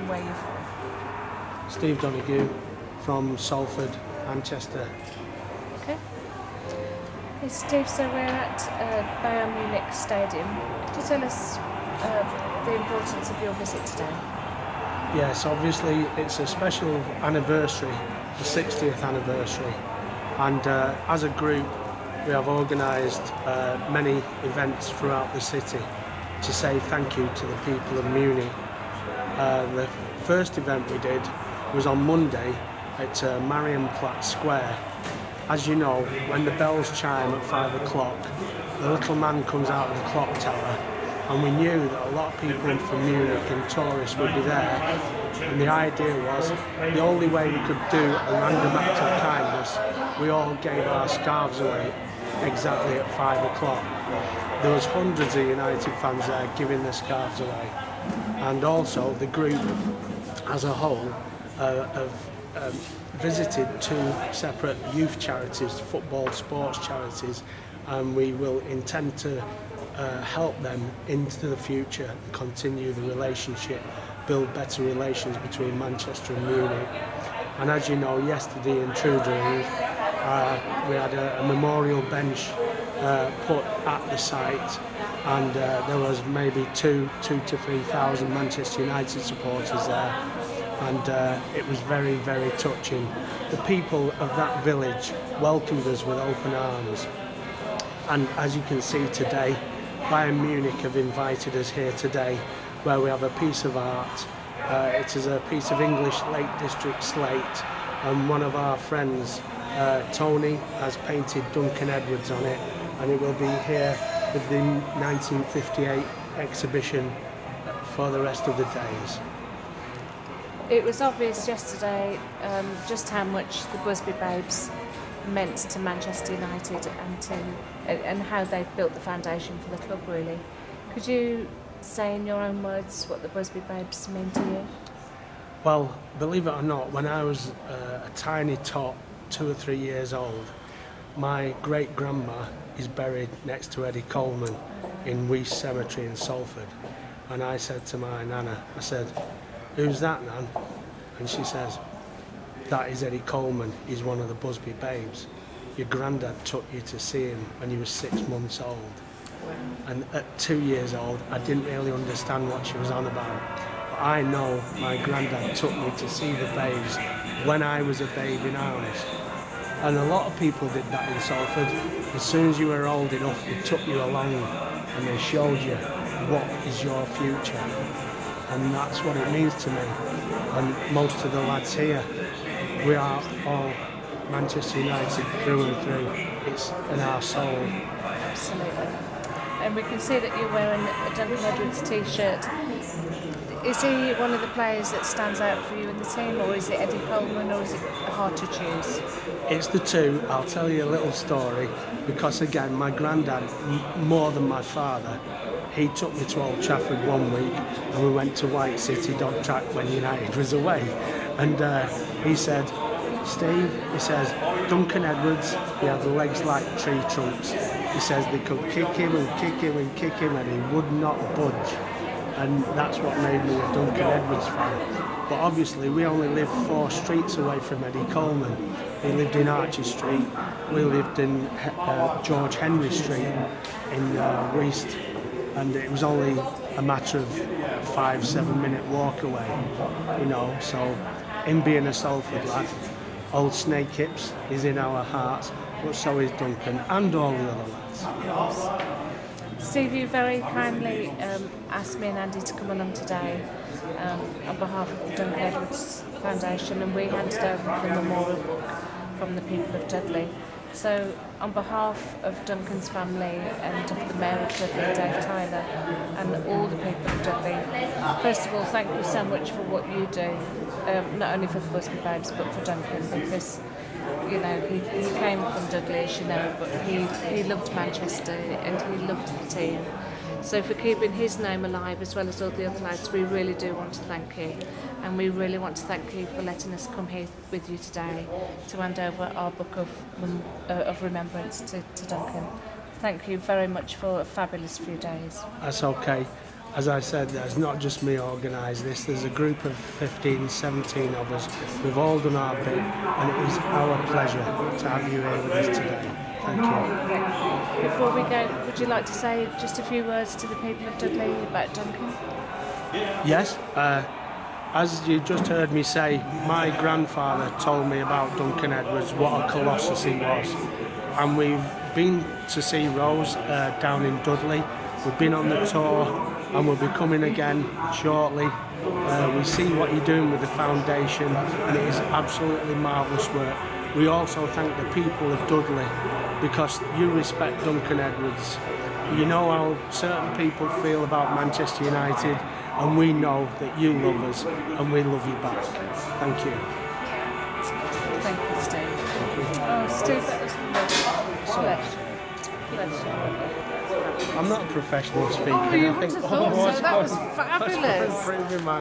and where you're from. Steve Donaghue from Salford, Manchester. Okay. Hey Steve, so we're at Bayern Munich Stadium. Could you tell us the importance of your visit today? Yes, obviously it's a special anniversary, the 60th anniversary, and as a group we have organised many events throughout the city to say thank you to the people of Munich. The first event we did was on Monday at Marienplatz Square. As you know, when the bells chime at 5 o'clock, the little man comes out of the clock tower, and we knew that a lot of people from Munich and tourists would be there, and the idea was the only way we could do a random act of kindness, we all gave our scarves away exactly at 5 o'clock. There was hundreds of United fans there giving their scarves away, and also the group as a whole have visited 2 separate youth charities, football sports charities, and we will intend to help them into the future and continue the relationship, build better relations between Manchester and Munich. And as you know, yesterday in Trudering we had a memorial bench put at the site, and there was maybe 2,000 to 3,000 Manchester United supporters there, and it was very, very touching. The people of that village welcomed us with open arms, and as you can see today, Bayern Munich have invited us here today, where we have a piece of art. It is a piece of English Lake District slate, and one of our friends, Tony, has painted Duncan Edwards on it, and it will be here with the 1958 exhibition for the rest of the days. It was obvious yesterday just how much the Busby Babes meant to Manchester United and how they've built the foundation for the club, really. Could you say in your own words what the Busby Babes mean to you? Well, believe it or not, when I was a tiny tot, 2 or 3 years old, my great-grandma is buried next to Eddie Coleman in Weiss Cemetery in Salford. And I said to my nana, I said, "Who's that, Nan?" And she says, "That is Eddie Coleman, he's one of the Busby Babes. Your granddad took you to see him when you were 6 months old." And at 2 years old, I didn't really understand what she was on about. But I know my granddad took me to see the Babes when I was a babe in arms. And a lot of people did that in Salford. As soon as you were old enough, they took you along and they showed you what is your future. And that's what it means to me. And most of the lads here, we are all Manchester United through and through. It's in our soul. Absolutely. And we can see that you're wearing a Duncan Edwards t-shirt. Is he one of the players that stands out for you in the team, or is it Eddie Coleman, or is it hard to choose? It's the two. I'll tell you a little story, because again, my granddad, more than my father, he took me to Old Trafford one week and we went to White City Dog Track when United was away, and he said, "Steve," he says, "Duncan Edwards, he had legs like tree trunks." He says they could kick him and kick him and kick him and he would not budge. And that's what made me a Duncan Edwards fan. But obviously we only lived 4 streets away from Eddie Coleman. He lived in Archie Street, we lived in George Henry Street in Weast, and it was only a matter of 5-7 minute walk away, you know. So him being a Salford lad, old Snake Hips is in our hearts, but so is Duncan and all the other lads. Steve, you very kindly asked me and Andy to come along today on behalf of the Duncan Edwards Foundation, and we handed over the memorial book from the people of Dudley. So on behalf of Duncan's family and of the Mayor of Dudley, Dave Tyler, and all the people of Dudley, first of all, thank you so much for what you do, not only for the Busby Babes but for Duncan, because you know, he came from Dudley, as you know, but he loved Manchester and he loved the team. So for keeping his name alive as well as all the other lads, we really do want to thank you. And we really want to thank you for letting us come here with you today to hand over our book of remembrance to Duncan. Thank you very much for a fabulous few days. That's okay. as I said, there's not just me organised this. There's a group of 15, 17 of us. We've all done our bit, and it is our pleasure to have you here with us today. Thank you. Before we go, would you like to say just a few words to the people of Dudley about Duncan? Yes, as you just heard me say, my grandfather told me about Duncan Edwards, what a colossus he was. And we've been to see Rose down in Dudley. We've been on the tour and we'll be coming again shortly. We see what you're doing with the foundation and it is absolutely marvellous work. We also thank the people of Dudley because you respect Duncan Edwards. You know how certain people feel about Manchester United, and we know that you love us and we love you back. Thank you. Thank you, Steve. Oh, Steve, that was bless you. I'm not a professional speaker. Oh, you I would think have thought so. That was I'm fabulous. improving my